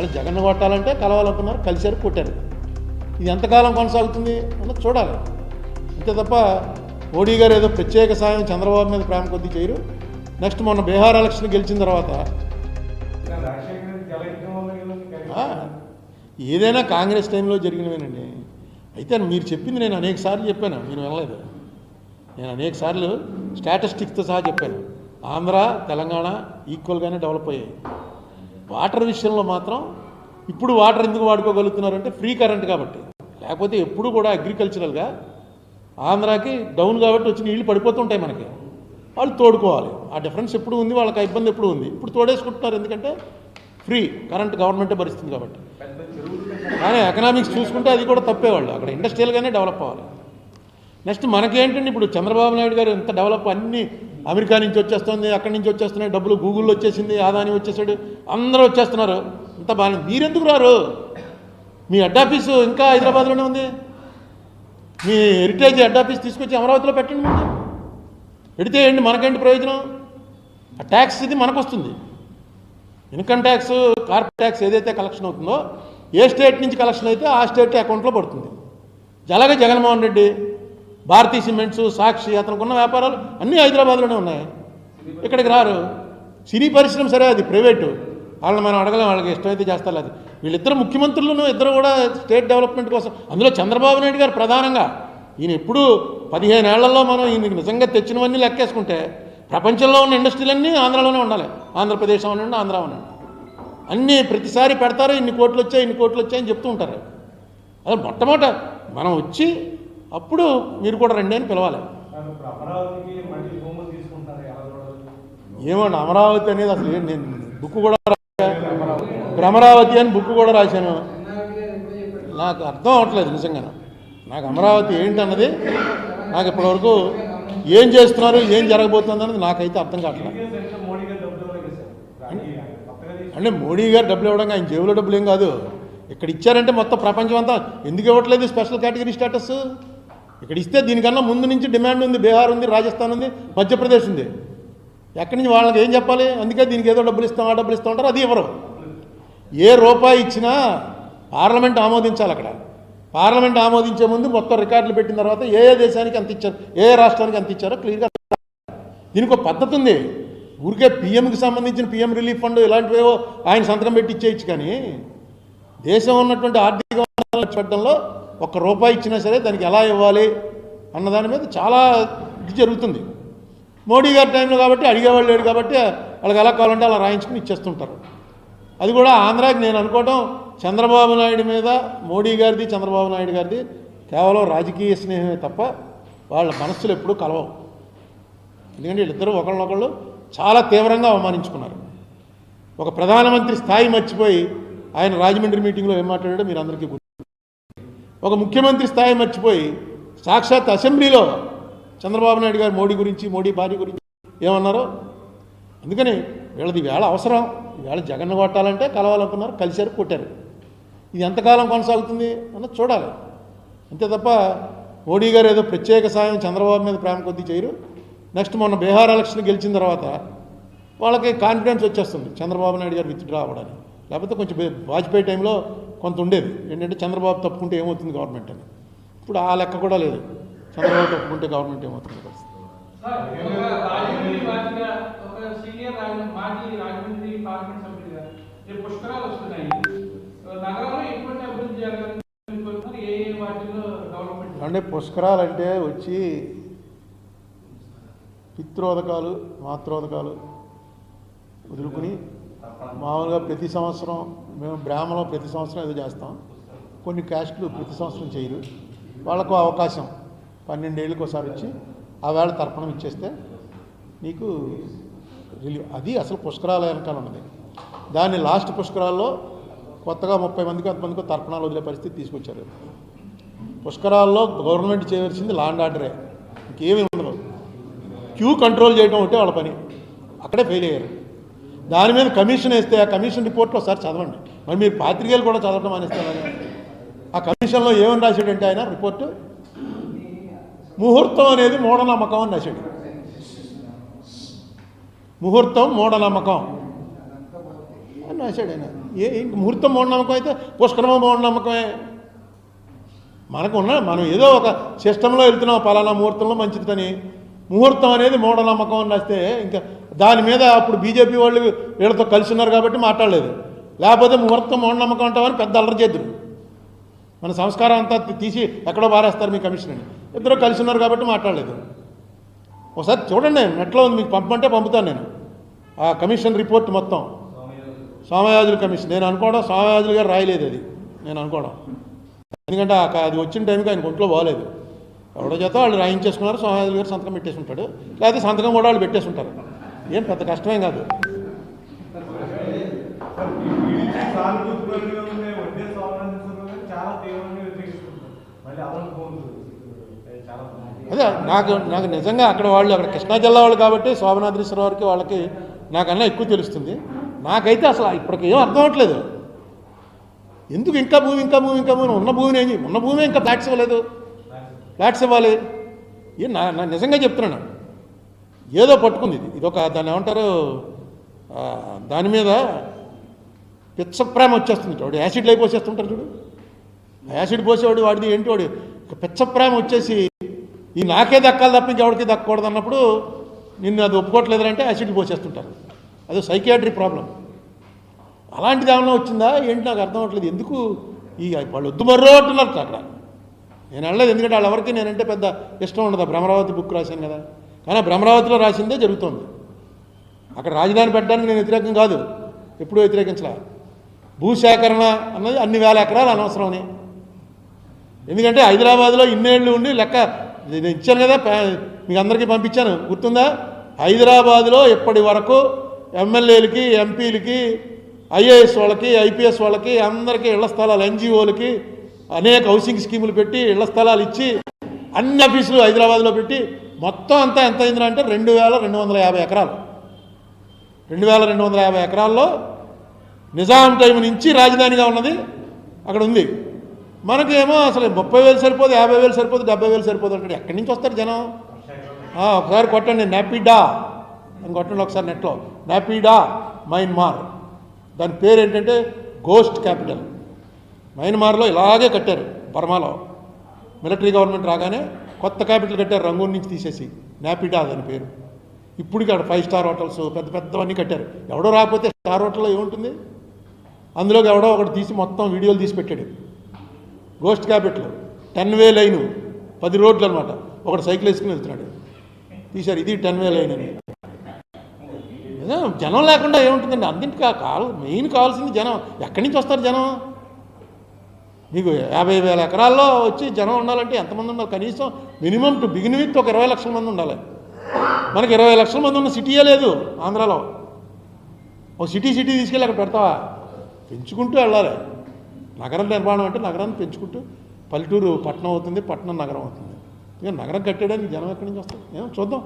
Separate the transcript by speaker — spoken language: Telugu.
Speaker 1: వాళ్ళు జగన్ కొట్టాలంటే కలవాలనుకున్నారు, కలిశారు, కొట్టారు. ఇది ఎంతకాలం కొనసాగుతుంది అన్నది చూడాలి. అంతే తప్ప మోడీ గారు ఏదో ప్రత్యేక సాయం చంద్రబాబు మీద ప్రేమ కొద్దీ చేయరు. నెక్స్ట్ మొన్న బీహార్ ఎలక్షన్ గెలిచిన తర్వాత ఏదైనా కాంగ్రెస్ టైంలో జరిగినవేనండి. అయితే మీరు చెప్పింది నేను అనేక సార్లు చెప్పాను, మీరు వినలేదు. నేను అనేక సార్లు స్టాటిస్టిక్స్తో సహా చెప్పాను. ఆంధ్ర తెలంగాణ ఈక్వల్గానే డెవలప్ అయ్యాయి. వాటర్ విషయంలో మాత్రం ఇప్పుడు వాటర్ ఎందుకు వాడుకోగలుగుతున్నారంటే ఫ్రీ కరెంట్ కాబట్టి. లేకపోతే ఎప్పుడు కూడా అగ్రికల్చరల్గా ఆంధ్రాకి డౌన్ కాబట్టి వచ్చి నీళ్ళు పడిపోతుంటాయి మనకి, వాళ్ళు తోడుకోవాలి. ఆ డిఫరెన్స్ ఎప్పుడు ఉంది, వాళ్ళకి ఇబ్బంది ఎప్పుడు ఉంది. ఇప్పుడు తోడేసుకుంటున్నారు ఎందుకంటే ఫ్రీ కరెంట్ గవర్నమెంటే భరిస్తుంది కాబట్టి. కానీ ఎకనామిక్స్ చూసుకుంటే అది కూడా తప్పేవాళ్ళు. అక్కడ ఇండస్ట్రియల్గానే డెవలప్ అవ్వాలి. నెక్స్ట్ మనకేంటండి, ఇప్పుడు చంద్రబాబు నాయుడు గారు ఎంత డెవలప్, అన్నీ అమెరికా నుంచి వచ్చేస్తుంది, అక్కడి నుంచి వచ్చేస్తున్నాయి డబ్బులు, గూగుల్లో వచ్చేసింది, ఆదాని వచ్చేసాడు, అందరూ వచ్చేస్తున్నారు. ఇంత బాగా మీరెందుకు రారు? మీ హెడ్ ఆఫీసు ఇంకా హైదరాబాద్లోనే ఉంది. మీ హెరిటేజ్ హెడ్ ఆఫీస్ తీసుకొచ్చి అమరావతిలో పెట్టండి. ముందు పెడితే ఏంటి, మనకేంటి ప్రయోజనం? ఆ ట్యాక్స్ ఇది మనకు వస్తుంది. ఇన్కమ్ ట్యాక్స్, కార్పొరేట్ ట్యాక్స్ ఏదైతే కలెక్షన్ అవుతుందో, ఏ స్టేట్ నుంచి కలెక్షన్ అయితే ఆ స్టేట్ అకౌంట్లో పడుతుంది. అలాగే జగన్మోహన్ రెడ్డి, భారతీయ సిమెంట్స్, సాక్షి, అతనికి ఉన్న వ్యాపారాలు అన్నీ హైదరాబాద్లోనే ఉన్నాయి. ఇక్కడికి రారు. సినీ పరిశ్రమ సరే అది ప్రైవేటు, వాళ్ళని మనం అడగలేం, వాళ్ళకి ఇష్టమైతే చేస్తారు. అది వీళ్ళిద్దరు ముఖ్యమంత్రులను ఇద్దరు కూడా స్టేట్ డెవలప్మెంట్ కోసం, అందులో చంద్రబాబు నాయుడు గారు ప్రధానంగా. ఈయన ఎప్పుడు 15 ఏళ్లలో మనం ఈయనకి నిజంగా తెచ్చినవన్నీ లెక్కేసుకుంటే ప్రపంచంలో ఉన్న ఇండస్ట్రీలన్నీ ఆంధ్రాలోనే ఉండాలి. ఆంధ్రప్రదేశ్ అనండి, ఆంధ్ర అనండి, అన్నీ ప్రతిసారి పెడతారు. ఇన్ని కోట్లు వచ్చాయి, ఇన్ని కోట్లు వచ్చాయని చెప్తూ ఉంటారు. అదే మొట్టమొదట మనం వచ్చి అప్పుడు మీరు కూడా రండి అని పిలవాలి. ఏమండి అమరావతి అనేది అసలు నేను బుక్ కూడా అమరావతి అని బుక్ కూడా రాశాను. నాకు అర్థం అవ్వట్లేదు నిజంగా. నాకు అమరావతి ఏంటన్నది నాకు ఇప్పటివరకు ఏం చేస్తున్నారు, ఏం జరగబోతుంది అన్నది నాకైతే అర్థం కావట్లేదు. అంటే మోడీ గారు డబ్బులు ఇవ్వడం ఆయన జేబులో డబ్బులు ఏం కాదు. ఇక్కడ ఇచ్చారంటే మొత్తం ప్రపంచం అంతా ఎందుకు ఇవ్వట్లేదు స్పెషల్ కేటగిరీ స్టేటస్? ఇక్కడ ఇస్తే దీనికన్నా ముందు నుంచి డిమాండ్ ఉంది. బీహార్ ఉంది, రాజస్థాన్ ఉంది, మధ్యప్రదేశ్ ఉంది. ఎక్కడి నుంచి వాళ్ళకి ఏం చెప్పాలి? అందుకే దీనికి ఏదో డబ్బులు ఇస్తాం, ఆ డబ్బులు ఇస్తూ ఉంటారు. అది ఇవ్వరు. ఏ రూపాయి ఇచ్చినా పార్లమెంట్ ఆమోదించాలి. అక్కడ పార్లమెంట్ ఆమోదించే ముందు మొత్తం రికార్డులు పెట్టిన తర్వాత ఏ దేశానికి ఎంత ఇచ్చారు, ఏ రాష్ట్రానికి ఎంత ఇచ్చారో క్లియర్గా. దీనికి ఒక పద్ధతి ఉంది. ఊరికే పీఎంకి సంబంధించిన పీఎం రిలీఫ్ ఫండ్ ఇలాంటివేవో ఆయన సంతకం పెట్టి ఇచ్చేయచ్చు. కానీ దేశం ఉన్నటువంటి ఆర్థిక పెట్టడంలో ₹1 ఇచ్చినా సరే దానికి ఎలా ఇవ్వాలి అన్నదాని మీద చాలా ఇది జరుగుతుంది. మోడీ గారి టైంలో కాబట్టి అడిగేవాళ్ళు లేడు కాబట్టి వాళ్ళకి ఎలా కావాలంటే అలా రాయించుకుని ఇచ్చేస్తుంటారు. అది కూడా ఆంధ్రాకి నేను అనుకోవటం చంద్రబాబు నాయుడు మీద మోడీ గారిది, చంద్రబాబు నాయుడు గారిది కేవలం రాజకీయ స్నేహమే తప్ప వాళ్ళ మనస్సులు ఎప్పుడూ కలవవు. ఎందుకంటే వీళ్ళిద్దరూ ఒకళ్ళనొకళ్ళు చాలా తీవ్రంగా అవమానించుకున్నారు. ఒక ప్రధానమంత్రి స్థాయి మర్చిపోయి ఆయన రాజమండ్రి మీటింగ్లో ఏం మాట్లాడాడో మీరు అందరికీ గుర్తు. ఒక ముఖ్యమంత్రి స్థాయి మర్చిపోయి సాక్షాత్ అసెంబ్లీలో చంద్రబాబు నాయుడు గారు మోడీ గురించి, మోడీ భార్య గురించి ఏమన్నారో. అందుకని వీళ్ళది వేళ అవసరం. ఈవేళ జగన్ కొట్టాలంటే కలవాలనుకున్నారు, కలిశారు, కొట్టారు. ఇది ఎంతకాలం కొనసాగుతుంది అన్నది చూడాలి. అంతే తప్ప మోడీ గారు ఏదో ప్రత్యేక సాయం చంద్రబాబు మీద ప్రేమ కొద్దీ చేయరు. నెక్స్ట్ మొన్న బీహార్ ఎలక్షన్ గెలిచిన తర్వాత వాళ్ళకి కాన్ఫిడెన్స్ వచ్చేస్తుంది చంద్రబాబు నాయుడు గారు విత్డ్రా అవ్వడానికి. లేకపోతే కొంచెం వాజ్పేయి టైంలో కొంత ఉండేది ఏంటంటే చంద్రబాబు తప్పుకుంటే ఏమవుతుంది గవర్నమెంట్ అని. ఇప్పుడు ఆ లెక్క కూడా లేదు. చంద్రబాబు తప్పుకుంటే గవర్నమెంట్ ఏమవుతుంది పరిస్థితి. అంటే పుష్కరాలు అంటే వచ్చి పిత్రోదకాలు, మాత్రోదకాలు వదులుకుని మామూలుగా ప్రతి సంవత్సరం మేము బ్రాహ్మణులు ప్రతి సంవత్సరం ఏదో చేస్తాం. కొన్ని క్యాస్టులు ప్రతి సంవత్సరం చేయరు. వాళ్ళకు అవకాశం 12 ఏళ్ళకి ఒకసారి వచ్చి ఆ వేళ తర్పణం ఇచ్చేస్తే నీకు రిలీవ్. అది అసలు పుష్కరాల వెనకాల ఉన్నది. దాన్ని లాస్ట్ పుష్కరాల్లో కొత్తగా 30 మందికి 10 మందికి తర్పణాలు వదిలే పరిస్థితి తీసుకొచ్చారు. పుష్కరాల్లో గవర్నమెంట్ చేయవలసింది లా అండ్ ఆర్డరే, ఇంకేమీ ఉండదు. క్యూ కంట్రోల్ చేయడం ఒకటే వాళ్ళ పని. అక్కడే ఫెయిల్ అయ్యారు. దాని మీద కమిషన్ వేస్తే ఆ కమిషన్ రిపోర్ట్లో ఒకసారి చదవండి. మరి మీరు పాత్రికేయులు కూడా చదవడం మానేస్తారని. ఆ కమిషన్లో ఏమని రాశాడంటే ఆయన రిపోర్టు, ముహూర్తం అనేది మూఢనమ్మకం అని రాశాడు. ముహూర్తం మూఢనమ్మకం. అని రాశాడు ఆయన. ఇంక ముహూర్తం మూఢనమ్మకం అయితే పుష్కరమ మూఢనమ్మకమే. మనం ఏదో ఒక సిస్టంలో వెళ్తున్నాం, పలానా ముహూర్తంలో మంచిదని. ముహూర్తం అనేది మూఢనమ్మకం అని రాస్తే ఇంకా దాని మీద అప్పుడు బీజేపీ వాళ్ళు వీళ్ళతో కలిసి ఉన్నారు కాబట్టి మాట్లాడలేదు. లేకపోతే ముహూర్తం మూఢనమ్మకం అంటామని పెద్ద అల్లరి చేద్దరు. మన సంస్కారం అంతా తీసి ఎక్కడో పారేస్తారు మీ కమిషన్ అని. ఇద్దరు కలిసి ఉన్నారు కాబట్టి మాట్లాడలేదు. ఒకసారి చూడండి, నెట్లో ఉంది, మీకు పంపమంటే పంపుతాను నేను ఆ కమిషన్ రిపోర్ట్ మొత్తం. సోమయాజుల కమిషన్. నేను అనుకోవడం సోమయాజులు గారు రాయలేదు అది, నేను అనుకోవడం. ఎందుకంటే అది వచ్చిన టైంకి ఆయన ఒంట్లో బాగలేదు. ఎవడో చేత వాళ్ళు రాయించేసుకున్నారు, సోమయాజులు గారు సంతకం పెట్టేసి ఉంటాడు. లేకపోతే సంతకం కూడా వాళ్ళు పెట్టేసి ఉంటారు. ఏం పెద్ద కష్టమేం కాదు. అదే నాకు నిజంగా అక్కడ కృష్ణా జిల్లా వాళ్ళు కాబట్టి శోభనాద్రీశ్వర వారికి వాళ్ళకి నాకన్నా ఎక్కువ తెలుస్తుంది. నాకైతే అసలు ఇప్పటికి ఏం అర్థం అవ్వట్లేదు. ఎందుకు ఇంకా భూమి ఉన్న భూమిని ఉన్న భూమి ఇంకా ఫ్లాట్స్ ఇవ్వాలి. నా నిజంగా చెప్తున్నాను, ఏదో పట్టుకుంది ఇది ఒక దాన్ని ఏమంటారు, దాని మీద పిచ్చప్రేమ వచ్చేస్తుంది. వాడు యాసిడ్లు అయిపోసేస్తుంటారు చూడు, యాసిడ్ పోసేవాడు వాడిది ఏంటి, వాడు పిచ్చప్రేమ వచ్చేసి ఈ నాకే దక్కాలి తప్ప ఇంకెవరికి దక్కకూడదు అన్నప్పుడు నిన్ను అది ఒప్పుకోవట్లేదంటే యాసిడ్ పోసేస్తుంటారు. అది సైకియాట్రిక్ ప్రాబ్లం. అలాంటిది ఏమైనా వచ్చిందా ఏంటి నాకు అర్థం అవ్వట్లేదు. ఎందుకు వాళ్ళు వద్దు మర్రో అంటున్నారు అక్కడ. నేను వెళ్ళలేదు, ఎందుకంటే వాళ్ళెవరికి నేనంటే పెద్ద ఇష్టం ఉండదు. భ్రమరావతి బుక్ రాశాను కదా, కానీ భ్రమరావతిలో రాసిందే జరుగుతుంది. అక్కడ రాజధాని పెట్టడానికి నేను వ్యతిరేకం కాదు, ఎప్పుడూ వ్యతిరేకించలే. భూసేకరణ అన్నది అన్ని వేల ఎకరాలు అనవసరం అని. ఎందుకంటే హైదరాబాద్లో ఇన్నేళ్ళు ఉండి లెక్క నేను ఇచ్చాను కదా, మీకు అందరికీ పంపించాను, గుర్తుందా? హైదరాబాద్లో ఇప్పటి వరకు ఎమ్మెల్యేలకి, ఎంపీలకి, ఐఏఎస్ వాళ్ళకి, ఐపీఎస్ వాళ్ళకి అందరికీ ఇళ్ల స్థలాలు, ఎన్జిఓలకి అనేక హౌసింగ్ స్కీములు పెట్టి ఇళ్ల స్థలాలు ఇచ్చి అన్ని ఆఫీసులు హైదరాబాద్లో పెట్టి మొత్తం అంతా ఎంత అయిందిరా అంటే 2250 ఎకరాలు. 2250 ఎకరాల్లో నిజాం టైం నుంచి రాజధానిగా ఉన్నది అక్కడ ఉంది. మనకేమో అసలు 30,000 సరిపోదు, 50,000 సరిపోదు, 70,000 సరిపోదు అంటాడు. ఎక్కడి నుంచి వస్తారు జనం? ఒకసారి కొట్టండి, నాపిడా అని కొట్టండి ఒకసారి నెట్లో. నాపిడా మయన్మార్, దాని పేరు ఏంటంటే గోస్ట్ క్యాపిటల్. మయన్మార్లో ఇలాగే కట్టారు. బర్మాలో మిలిటరీ గవర్నమెంట్ రాగానే కొత్త క్యాపిటల్ కట్టారు, రంగూన్ నుంచి తీసేసి. నాపిడా దాని పేరు. ఇప్పటికి అక్కడ 5 స్టార్ హోటల్స్ పెద్ద పెద్దవన్నీ కట్టారు. ఎవడో రాకపోతే స్టార్ హోటల్లో ఏముంటుంది, అందులోకి ఎవడో ఒకటి తీసి మొత్తం వీడియోలు తీసి పెట్టాడు. గోస్ట్ క్యాపిటల్, 10 వే లైను, 10 రోడ్లు అనమాట. ఒకటి సైకిల్ వేసుకుని వెళ్తున్నాడు, తీశారు. ఇది 10 వే లైన్ అని. జనం లేకుండా ఏముంటుందండి? అందుకే మెయిన్ కావాల్సింది జనం. ఎక్కడి నుంచి వస్తారు జనం? మీకు 50,000 ఎకరాల్లో వచ్చి జనం ఉండాలంటే ఎంతమంది ఉండాలి? కనీసం మినిమం టు బిగిన్ విత్ ఒక 20 లక్షల మంది ఉండాలి. మనకి 20 లక్షల మంది ఉన్న సిటీయే లేదు ఆంధ్రాలో. ఒక సిటీ తీసుకెళ్ళి అక్కడ పెడతావా? పెంచుకుంటూ వెళ్ళాలి. నగరం నిర్మాణం అంటే నగరాన్ని పెంచుకుంటూ, పల్లెటూరు పట్టణం అవుతుంది, పట్టణం నగరం అవుతుంది. ఇక నగరం కట్టేయడానికి జనం ఎక్కడి నుంచి వస్తారు? ఏమో చూద్దాం.